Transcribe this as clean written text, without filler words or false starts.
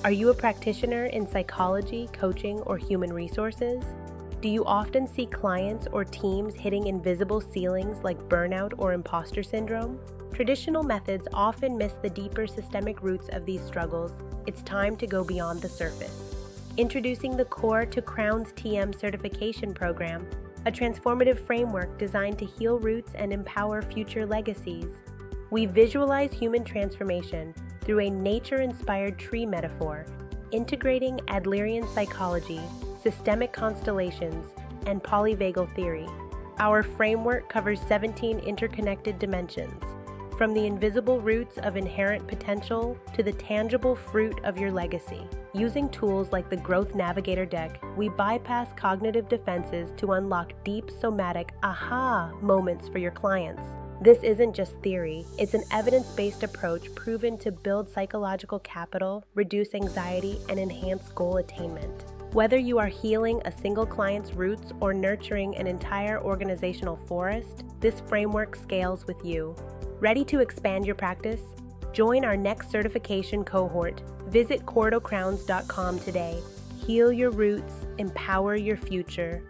Are you a practitioner in psychology, coaching, or human resources? Do you often see clients or teams hitting invisible ceilings like burnout or imposter syndrome? Traditional methods often miss the deeper systemic roots of these struggles. It's time to go beyond the surface. Introducing the Core to Crown's TM certification program, a transformative framework designed to heal roots and empower future legacies. We visualize human transformation through a nature-inspired tree metaphor, integrating Adlerian psychology, systemic constellations, and polyvagal theory. Our framework covers 17 interconnected dimensions, from the invisible roots of inherent potential to the tangible fruit of your legacy. Using tools like the Virtues Navigator Deck, we bypass cognitive defenses to unlock deep somatic aha moments for your clients. This isn't just theory, it's an evidence-based approach proven to build psychological capital, reduce anxiety, and enhance goal attainment. Whether you are healing a single client's roots or nurturing an entire organizational forest, this framework scales with you. Ready to expand your practice? Join our next certification cohort. Visit CoreToCrowns.com today. Heal your roots, empower your future.